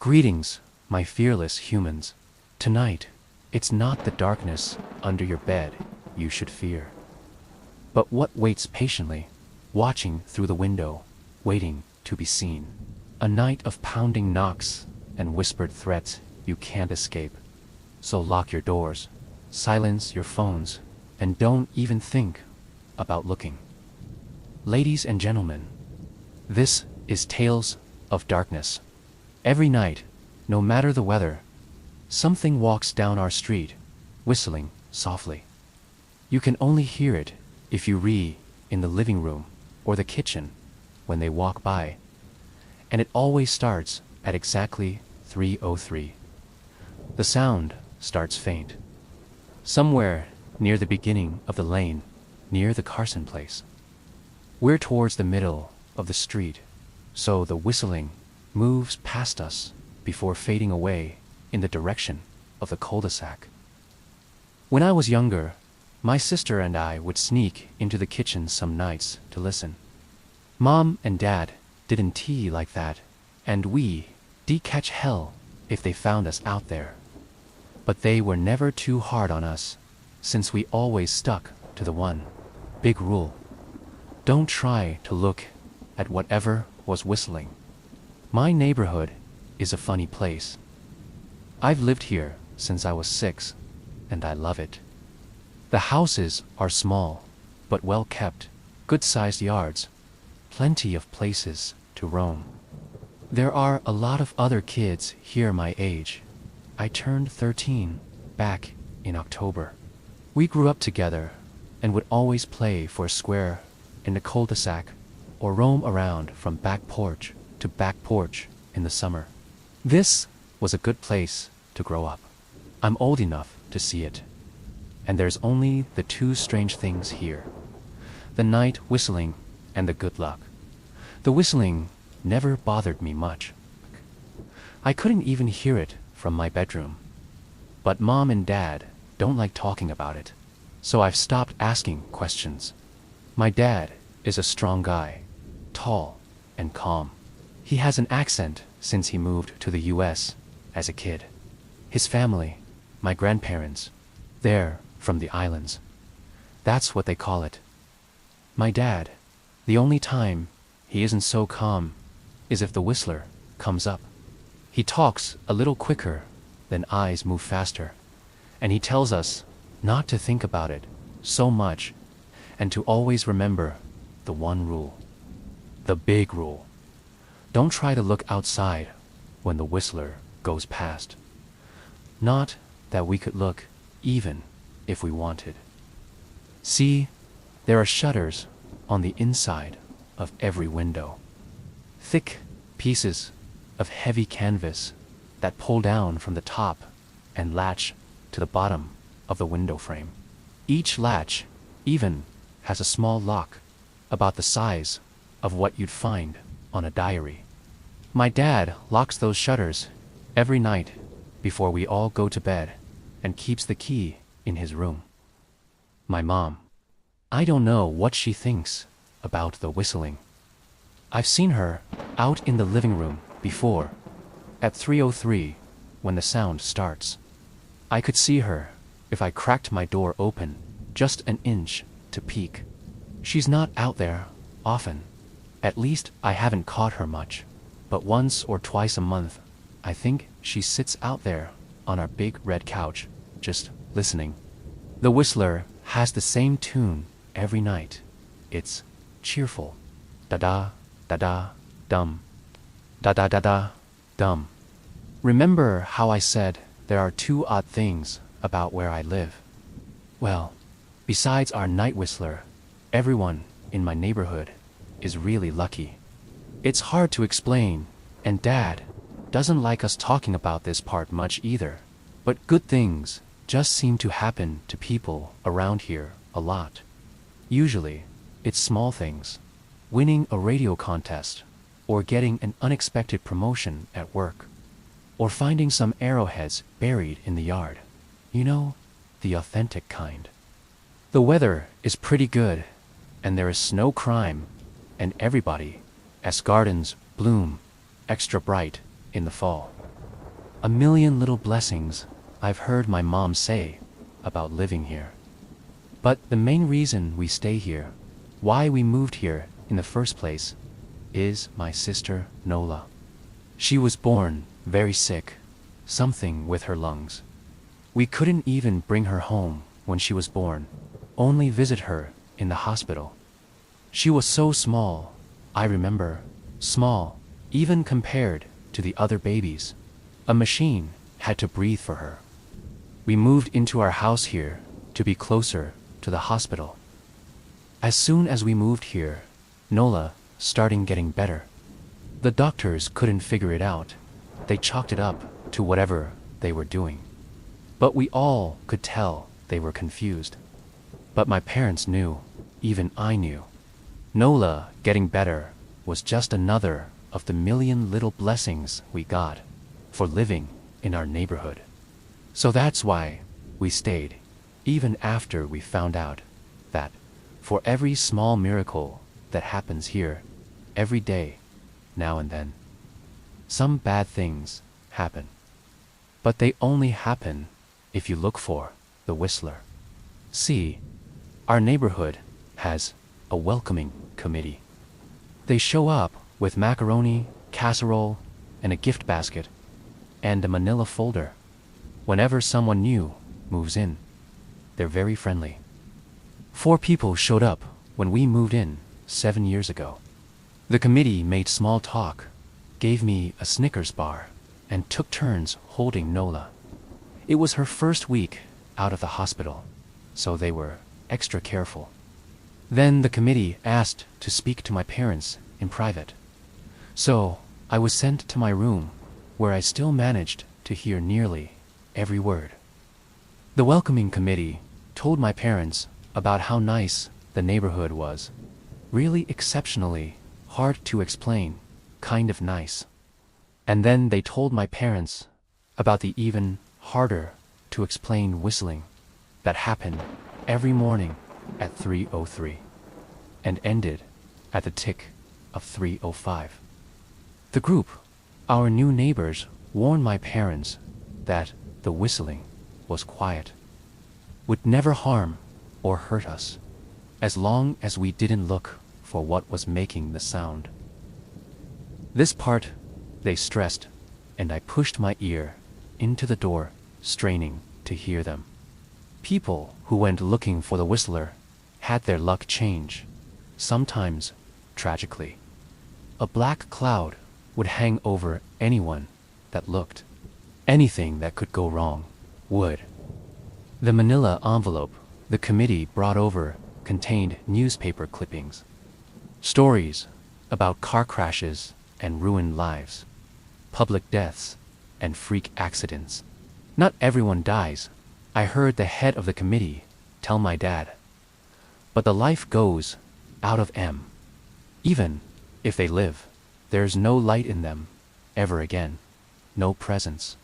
Greetings, my fearless humans. Tonight, it's not the darkness under your bed you should fear, but what waits patiently, watching through the window, waiting to be seen. A night of pounding knocks and whispered threats you can't escape. So lock your doors, silence your phones, and don't even think about looking. Ladies and gentlemen, this is Tales of Darkness. Every night, no matter the weather, something walks down our street, whistling softly. You can only hear it if you read in the living room or the kitchen when they walk by. And it always starts at exactly 3:03. The sound starts faint, somewhere near the beginning of the lane, near the Carson place. We're towards the middle of the street, so the whistling moves past us before fading away in the direction of the cul-de-sac. When I was younger, my sister and I would sneak into the kitchen some nights to listen. Mom and Dad didn't tea like that, and we'd catch hell if they found us out there. But they were never too hard on us, since we always stuck to the one big rule. Don't try to look at whatever was whistling. My neighborhood is a funny place. I've lived here since I was 6, and I love it. The houses are small, but well kept, good-sized yards, plenty of places to roam. There are a lot of other kids here my age. I turned 13 back in October. We grew up together and would always play for a square in the cul-de-sac or roam around from back porch to back porch in the summer. This was a good place to grow up. I'm old enough to see it. And there's only the two strange things here: the night whistling and the good luck. The whistling never bothered me much. I couldn't even hear it from my bedroom. But Mom and Dad don't like talking about it, so I've stopped asking questions. My dad is a strong guy, tall and calm. He has an accent since he moved to the US as a kid. His family, my grandparents, they're from the islands. That's what they call it. My dad, the only time he isn't so calm is if the whistler comes up. He talks a little quicker, then eyes move faster, and he tells us not to think about it so much and to always remember the one rule, the big rule. Don't try to look outside when the whistler goes past. Not that we could look even if we wanted. See, there are shutters on the inside of every window. Thick pieces of heavy canvas that pull down from the top and latch to the bottom of the window frame. Each latch even has a small lock about the size of what you'd find on a diary. My dad locks those shutters every night before we all go to bed and keeps the key in his room. My mom, I don't know what she thinks about the whistling. I've seen her out in the living room before, at 3:03 when the sound starts. I could see her if I cracked my door open just an inch to peek. She's not out there often. At least I haven't caught her much. But once or twice a month, I think she sits out there on our big red couch, just listening. The whistler has the same tune every night. It's cheerful. Da-da, da-da, dum. Da-da-da-da, dum. Remember how I said there are two odd things about where I live? Well, besides our night whistler, everyone in my neighborhood is really lucky. It's hard to explain, and Dad doesn't like us talking about this part much either. But good things just seem to happen to people around here a lot. Usually, it's small things: winning a radio contest, or getting an unexpected promotion at work, or finding some arrowheads buried in the yard. You know, the authentic kind. The weather is pretty good, and there is no crime, and everybody, as gardens bloom extra bright in the fall. A million little blessings I've heard my mom say about living here. But the main reason we stay here, why we moved here in the first place, is my sister Nola. She was born very sick, something with her lungs. We couldn't even bring her home when she was born, only visit her in the hospital. She was so small, I remember, small, even compared to the other babies. A machine had to breathe for her. We moved into our house here to be closer to the hospital. As soon as we moved here, Nola started getting better. The doctors couldn't figure it out. They chalked it up to whatever they were doing. But we all could tell they were confused. But my parents knew, even I knew. Nola getting better was just another of the million little blessings we got for living in our neighborhood. So that's why we stayed, even after we found out that for every small miracle that happens here, every day, now and then, some bad things happen. But they only happen if you look for the whistler. See, our neighborhood has a welcoming committee. They show up with macaroni, casserole, and a gift basket, and a manila folder. Whenever someone new moves in, they're very friendly. 4 people showed up when we moved in 7 years ago. The committee made small talk, gave me a Snickers bar, and took turns holding Nola. It was her first week out of the hospital, so they were extra careful. Then the committee asked to speak to my parents in private. So I was sent to my room, where I still managed to hear nearly every word. The welcoming committee told my parents about how nice the neighborhood was. Really exceptionally hard to explain, kind of nice. And then they told my parents about the even harder to explain whistling that happened every morning at 3:03 and ended at the tick of 3:05. The group, our new neighbors, warned my parents that the whistling was quiet, would never harm or hurt us, as long as we didn't look for what was making the sound. This part they stressed, and I pushed my ear into the door, straining to hear them. People who went looking for the whistler had their luck change, sometimes tragically. A black cloud would hang over anyone that looked. Anything that could go wrong would. The manila envelope the committee brought over contained newspaper clippings, stories about car crashes and ruined lives, public deaths, and freak accidents. Not everyone dies, I heard the head of the committee tell my dad. But the life goes out of M. Even if they live, there's no light in them ever again, no presence.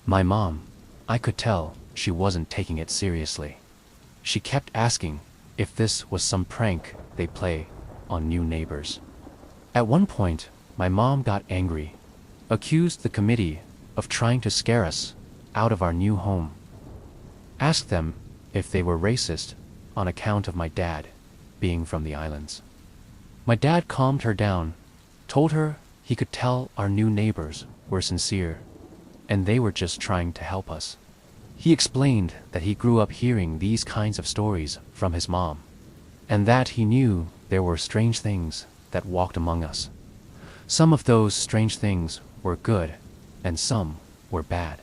My mom, I could tell she wasn't taking it seriously. She kept asking if this was some prank they play on new neighbors. At one point, my mom got angry, accused the committee of trying to scare us out of our new home. Asked them if they were racist on account of my dad being from the islands. My dad calmed her down, told her he could tell our new neighbors were sincere, and they were just trying to help us. He explained that he grew up hearing these kinds of stories from his mom, and that he knew there were strange things that walked among us. Some of those strange things were good, and some were bad.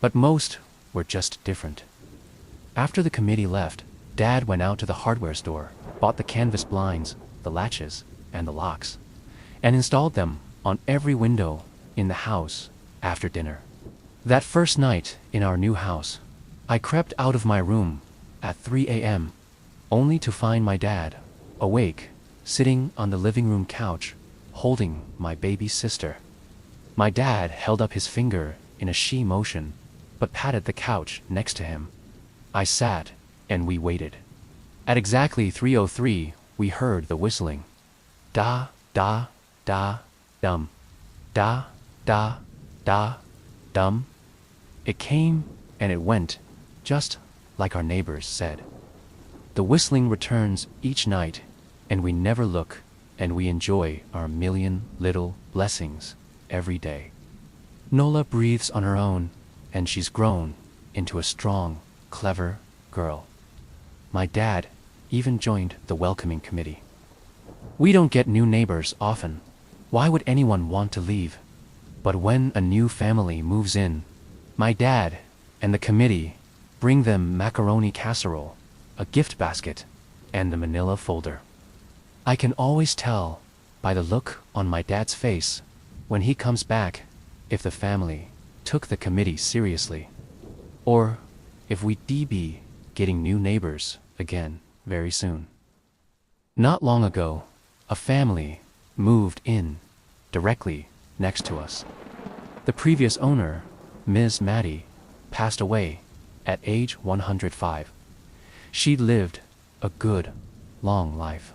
But most were just different. After the committee left, Dad went out to the hardware store, bought the canvas blinds, the latches, and the locks, and installed them on every window in the house after dinner. That first night in our new house, I crept out of my room at 3 a.m., only to find my dad, awake, sitting on the living room couch, holding my baby sister. My dad held up his finger in a she motion, but patted the couch next to him. I sat, and we waited. At exactly 3:03, we heard the whistling. Da, da, da, dum. Da, da, da, Dumb? It came and it went, just like our neighbors said. The whistling returns each night, and we never look, and we enjoy our million little blessings every day. Nola breathes on her own, and she's grown into a strong, clever girl. My dad even joined the welcoming committee. We don't get new neighbors often. Why would anyone want to leave? But when a new family moves in, my dad and the committee bring them macaroni casserole, a gift basket, and a manila folder. I can always tell by the look on my dad's face when he comes back if the family took the committee seriously, or if we'd be getting new neighbors again very soon. Not long ago, a family moved in directly next to us. The previous owner, Ms. Maddie, passed away at age 105. She'd lived a good, long life.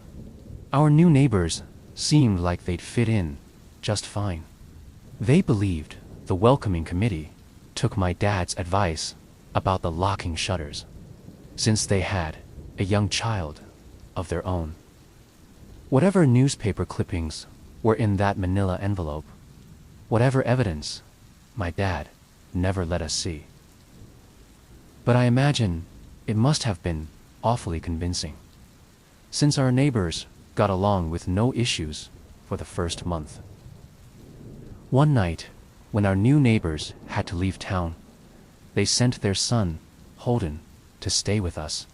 Our new neighbors seemed like they'd fit in just fine. They believed the welcoming committee took my dad's advice about the locking shutters, since they had a young child of their own. Whatever newspaper clippings were in that manila envelope, whatever evidence, my dad never let us see. But I imagine it must have been awfully convincing, since our neighbors got along with no issues for the first month. One night, when our new neighbors had to leave town, they sent their son, Holden, to stay with us.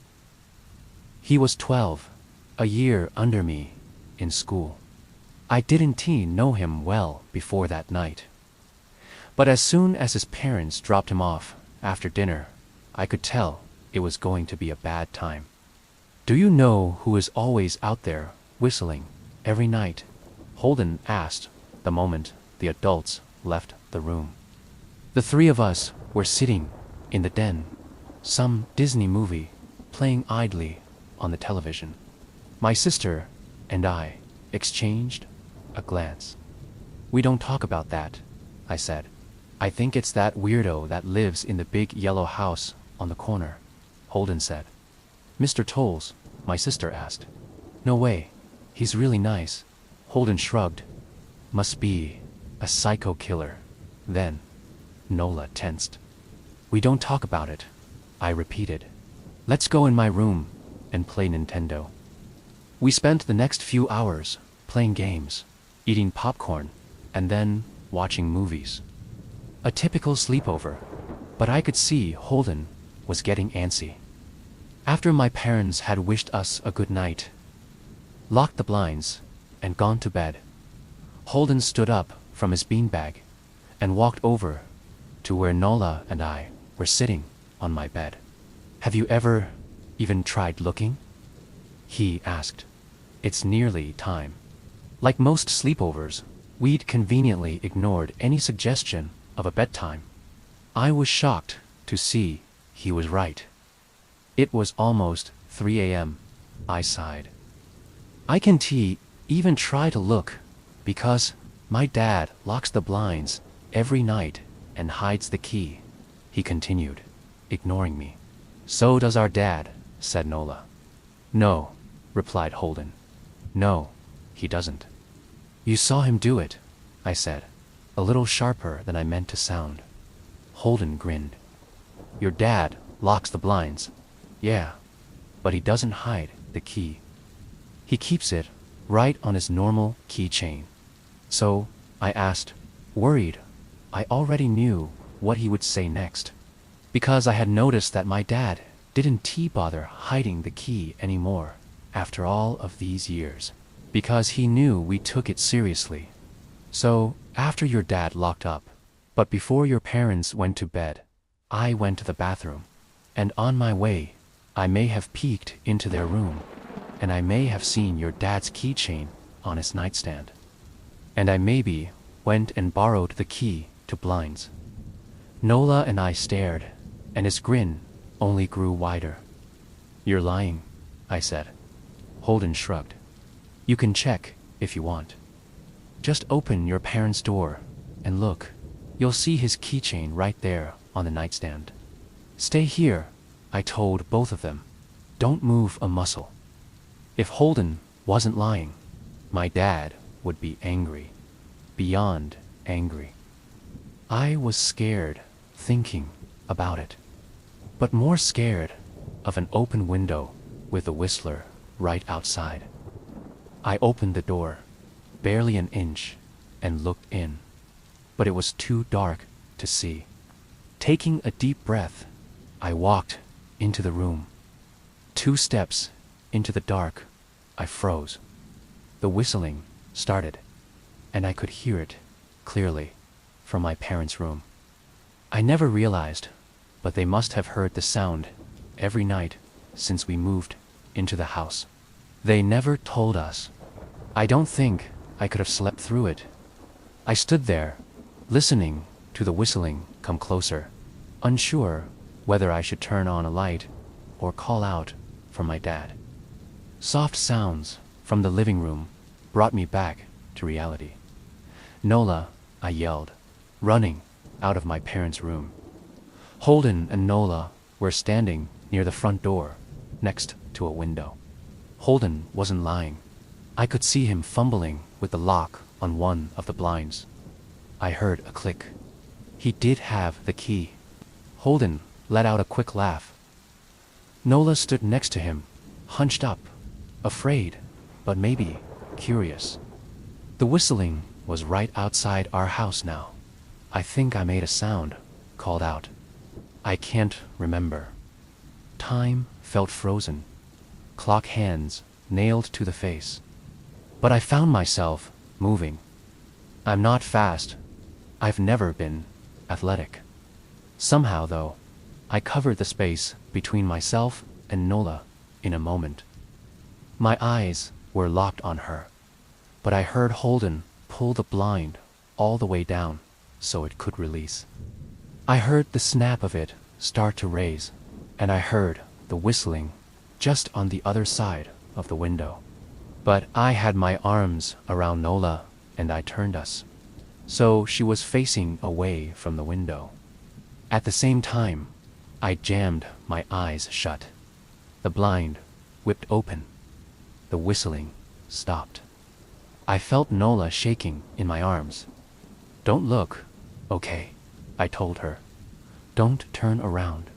He was 12, a year under me in school. I didn't know him well before that night. But as soon as his parents dropped him off after dinner, I could tell it was going to be a bad time. Do you know who is always out there whistling every night? Holden asked the moment the adults left the room. The three of us were sitting in the den, some Disney movie playing idly on the television. My sister and I exchanged a glance. We don't talk about that, I said. I think it's that weirdo that lives in the big yellow house on the corner, Holden said. Mr. Tolles, my sister asked. No way, he's really nice. Holden shrugged. Must be a psycho killer. Then, Nola tensed. We don't talk about it, I repeated. Let's go in my room and play Nintendo. We spent the next few hours playing games, eating popcorn, and then watching movies. A typical sleepover, but I could see Holden was getting antsy. After my parents had wished us a good night, locked the blinds, and gone to bed, Holden stood up from his beanbag and walked over to where Nola and I were sitting on my bed. Have you ever even tried looking? He asked. It's nearly time. Like most sleepovers, we'd conveniently ignored any suggestion of a bedtime. I was shocked to see he was right. It was almost 3 a.m., I sighed. I can't even try to look, because my dad locks the blinds every night and hides the key, he continued, ignoring me. So does our dad, said Nola. No, replied Holden. No, he doesn't. You saw him do it, I said, a little sharper than I meant to sound. Holden grinned. Your dad locks the blinds. Yeah, but he doesn't hide the key. He keeps it right on his normal keychain. So, I asked, worried. I already knew what he would say next, because I had noticed that my dad didn't bother hiding the key anymore after all of these years, because he knew we took it seriously. So, after your dad locked up, but before your parents went to bed, I went to the bathroom, and on my way, I may have peeked into their room, and I may have seen your dad's keychain on his nightstand. And I maybe went and borrowed the key to blinds. Nola and I stared, and his grin only grew wider. You're lying, I said. Holden shrugged. You can check if you want. Just open your parents' door and look. You'll see his keychain right there on the nightstand. Stay here, I told both of them. Don't move a muscle. If Holden wasn't lying, my dad would be angry. Beyond angry. I was scared thinking about it, but more scared of an open window with a whistler right outside. I opened the door, barely an inch, and looked in, but it was too dark to see. Taking a deep breath, I walked into the room. 2 steps into the dark, I froze. The whistling started, and I could hear it clearly from my parents' room. I never realized, but they must have heard the sound every night since we moved into the house. They never told us. I don't think I could have slept through it. I stood there, listening to the whistling come closer, unsure whether I should turn on a light or call out for my dad. Soft sounds from the living room brought me back to reality. Nola, I yelled, running out of my parents' room. Holden and Nola were standing near the front door, next to a window. Holden wasn't lying. I could see him fumbling with the lock on one of the blinds. I heard a click. He did have the key. Holden let out a quick laugh. Nola stood next to him, hunched up, afraid, but maybe curious. The whistling was right outside our house now. I think I made a sound, called out. I can't remember. Time felt frozen. Clock hands nailed to the face. But I found myself moving. I'm not fast. I've never been athletic. Somehow, though, I covered the space between myself and Nola in a moment. My eyes were locked on her, but I heard Holden pull the blind all the way down so it could release. I heard the snap of it start to raise, and I heard the whistling just on the other side of the window. But I had my arms around Nola and I turned us, so she was facing away from the window. At the same time, I jammed my eyes shut. The blind whipped open. The whistling stopped. I felt Nola shaking in my arms. Don't look, okay, I told her. Don't turn around.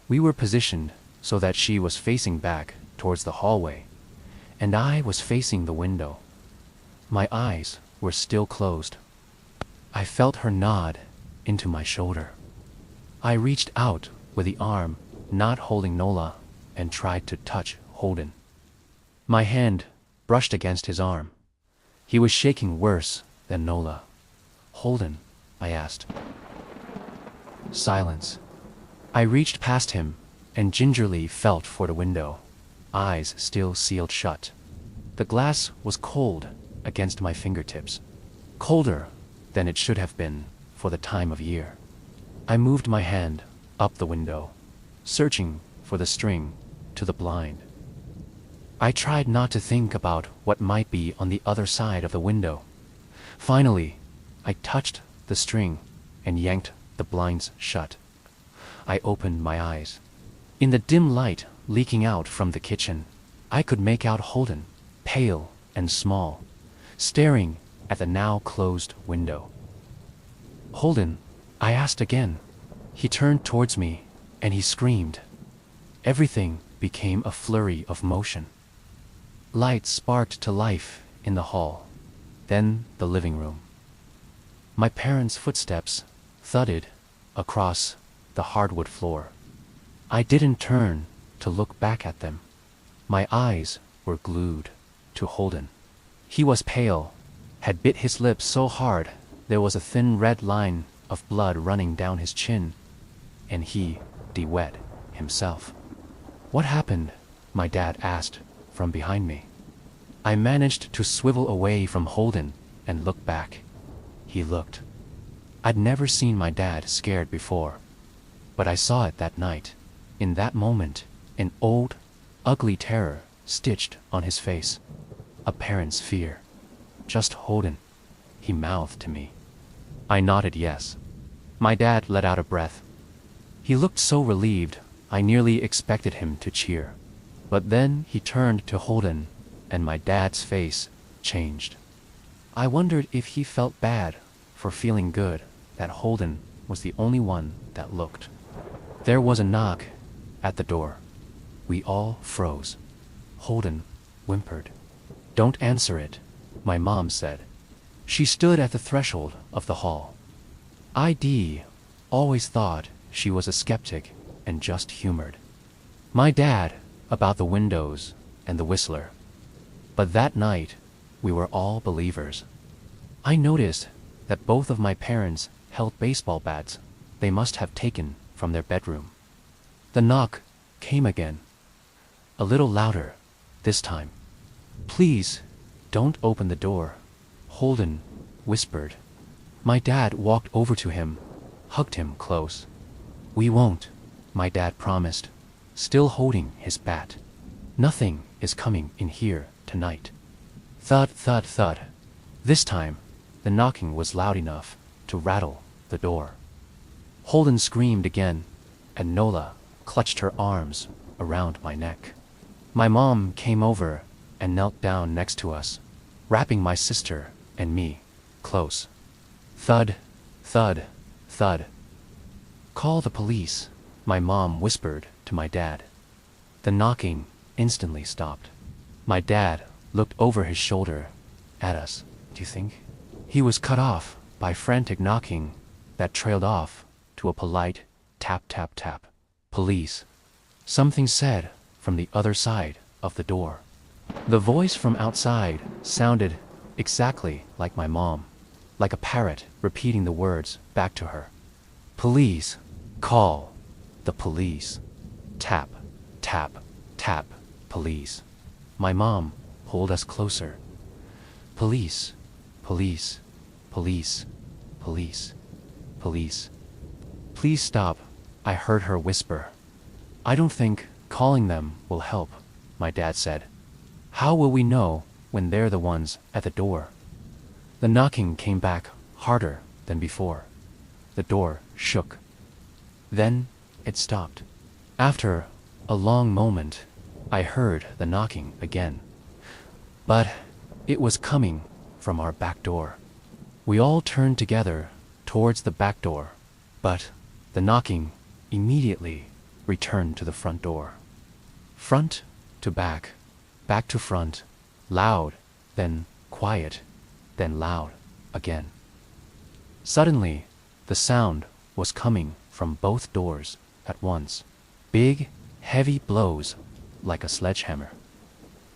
We were positioned so that she was facing back towards the hallway, and I was facing the window. My eyes were still closed. I felt her nod into my shoulder. I reached out with the arm not holding Nola and tried to touch Holden. My hand brushed against his arm. He was shaking worse than Nola. Holden, I asked. Silence. I reached past him and gingerly felt for the window, eyes still sealed shut. The glass was cold against my fingertips, colder than it should have been for the time of year. I moved my hand up the window, searching for the string to the blind. I tried not to think about what might be on the other side of the window. Finally, I touched the string and yanked the blinds shut. I opened my eyes. In the dim light leaking out from the kitchen, I could make out Holden, pale and small, staring at the now closed window. Holden, I asked again. He turned towards me and he screamed. Everything became a flurry of motion. Light sparked to life in the hall, then the living room. My parents' footsteps thudded across the hardwood floor. I didn't turn to look back at them. My eyes were glued to Holden. He was pale, had bit his lips so hard there was a thin red line of blood running down his chin, and he de-wet himself. What happened? My dad asked from behind me. I managed to swivel away from Holden and look back. He looked. I'd never seen my dad scared before, but I saw it that night. In that moment, an old, ugly terror stitched on his face. A parent's fear. Just Holden, he mouthed to me. I nodded yes. My dad let out a breath. He looked so relieved, I nearly expected him to cheer. But then he turned to Holden, and my dad's face changed. I wondered if he felt bad for feeling good that Holden was the only one that looked. There was a knock at the door. We all froze. Holden whimpered. "Don't answer it," my mom said. She stood at the threshold of the hall. I always thought she was a skeptic and just humored my dad about the windows and the whistler. But that night, we were all believers. I noticed that both of my parents held baseball bats they must have taken from their bedroom. The knock came again, a little louder this time. "Please, don't open the door," Holden whispered. My dad walked over to him, hugged him close. "We won't," my dad promised, still holding his bat. "Nothing is coming in here tonight." Thud, thud, thud. This time, the knocking was loud enough to rattle the door. Holden screamed again, and Nola clutched her arms around my neck. My mom came over and knelt down next to us, wrapping my sister and me close. Thud, thud, thud. "Call the police," my mom whispered to my dad. The knocking instantly stopped. My dad looked over his shoulder at us. Do you think? He was cut off by frantic knocking that trailed off to a polite tap, tap, tap. "Police," something said from the other side of the door. The voice from outside sounded exactly like my mom, like a parrot repeating the words back to her. "Police, call the police. Tap, tap, tap, police." My mom pulled us closer. "Police, police, police, police, police. Please stop," I heard her whisper. "I don't think calling them will help," my dad said. "How will we know when they're the ones at the door?" The knocking came back harder than before. The door shook. Then it stopped. After a long moment, I heard the knocking again. But it was coming from our back door. We all turned together towards the back door, but the knocking immediately returned to the front door. Front to back, back to front, loud, then quiet, then loud again. Suddenly, the sound was coming from both doors at once. Big, heavy blows like a sledgehammer.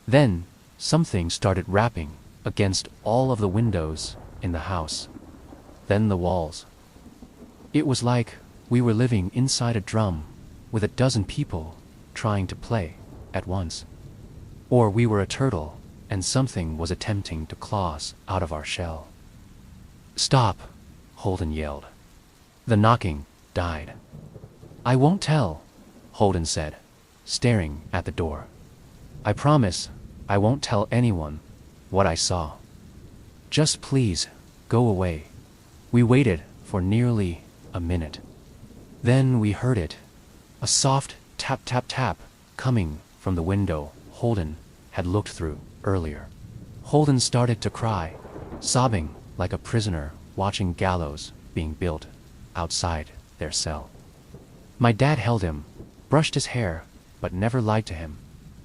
Then, something started rapping against all of the windows in the house. Then the walls. It was like we were living inside a drum with a dozen people trying to play at once. Or we were a turtle and something was attempting to claw us out of our shell. "Stop," Holden yelled. The knocking died. "I won't tell," Holden said, staring at the door. "I promise I won't tell anyone what I saw. Just please go away." We waited for nearly a minute. Then we heard it, a soft tap, tap, tap coming from the window Holden had looked through earlier. Holden started to cry, sobbing like a prisoner watching gallows being built outside their cell. My dad held him, brushed his hair, but never lied to him,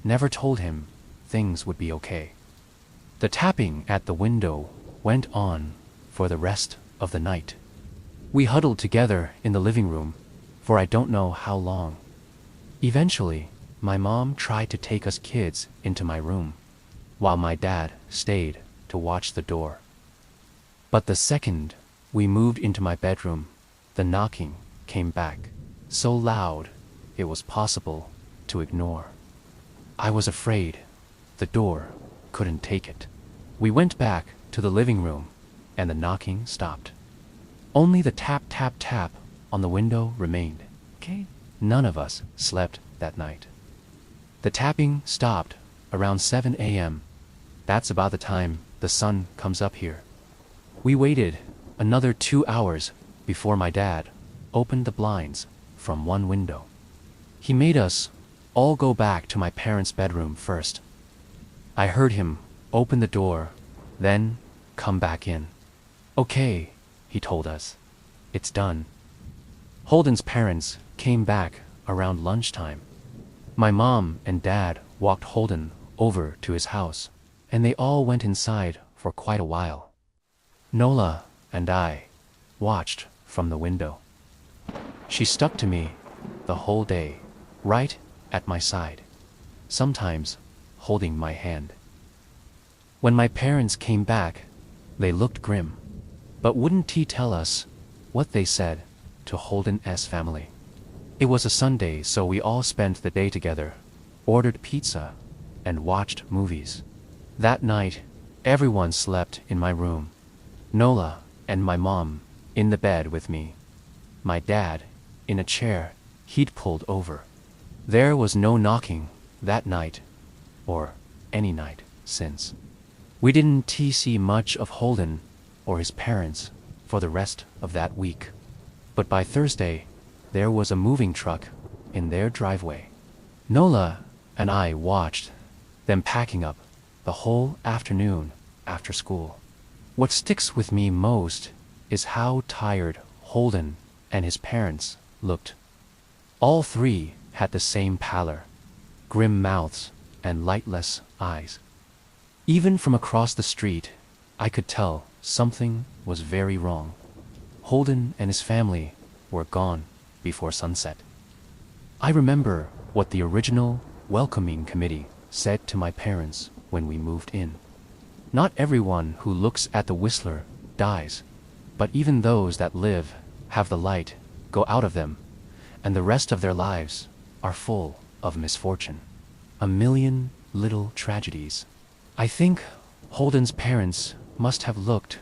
never told him things would be okay. The tapping at the window went on for the rest of the night. We huddled together in the living room for I don't know how long. Eventually, my mom tried to take us kids into my room, while my dad stayed to watch the door. But the second we moved into my bedroom, the knocking came back, so loud it was possible to ignore. I was afraid the door couldn't take it. We went back to the living room, and the knocking stopped. Only the tap, tap, tap on the window remained. Okay? None of us slept that night. The tapping stopped around 7 a.m. That's about the time the sun comes up here. We waited another 2 hours before my dad opened the blinds from one window. He made us all go back to my parents' bedroom first. I heard him open the door, then come back in. "Okay," he told us. "It's done." Holden's parents came back around lunchtime. My mom and dad walked Holden over to his house, and they all went inside for quite a while. Nola and I watched from the window. She stuck to me the whole day, right at my side, sometimes holding my hand. When my parents came back, they looked grim, but wouldn't he tell us what they said to Holden's family? It was a Sunday, so we all spent the day together, ordered pizza, and watched movies. That night, everyone slept in my room. Nola and my mom in the bed with me. My dad in a chair he'd pulled over. There was no knocking that night, or any night since. We didn't see much of Holden or his parents for the rest of that week. But by Thursday, there was a moving truck in their driveway. Nola and I watched them packing up the whole afternoon after school. What sticks with me most is how tired Holden and his parents looked. All three had the same pallor, grim mouths and lightless eyes. Even from across the street, I could tell something was very wrong. Holden and his family were gone before sunset. I remember what the original welcoming committee said to my parents when we moved in. Not everyone who looks at the Whistler dies, but even those that live have the light go out of them, and the rest of their lives are full of misfortune. A million little tragedies. I think Holden's parents must have looked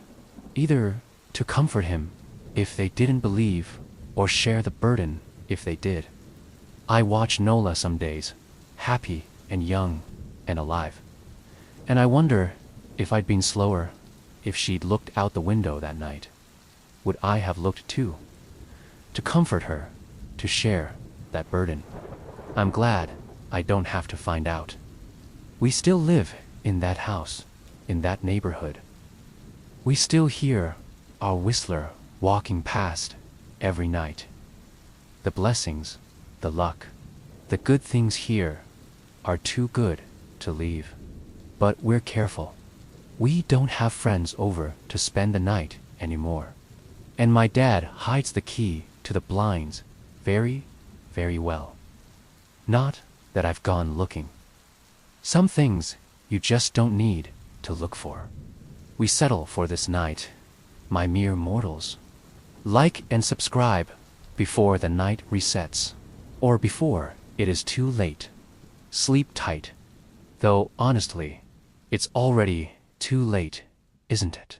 either to comfort him if they didn't believe, or share the burden if they did. I watch Nola some days, happy and young and alive. And I wonder if I'd been slower if she'd looked out the window that night. Would I have looked too? To comfort her, to share that burden. I'm glad I don't have to find out. We still live in that house, in that neighborhood. We still hear our Whistler walking past every night. The blessings, the luck, the good things here are too good to leave. But we're careful. We don't have friends over to spend the night anymore. And my dad hides the key to the blinds very, very well. Not that I've gone looking. Some things you just don't need to look for. We settle for this night, my mere mortals. Like and subscribe before the night resets, or before it is too late. Sleep tight, though honestly, it's already too late, isn't it?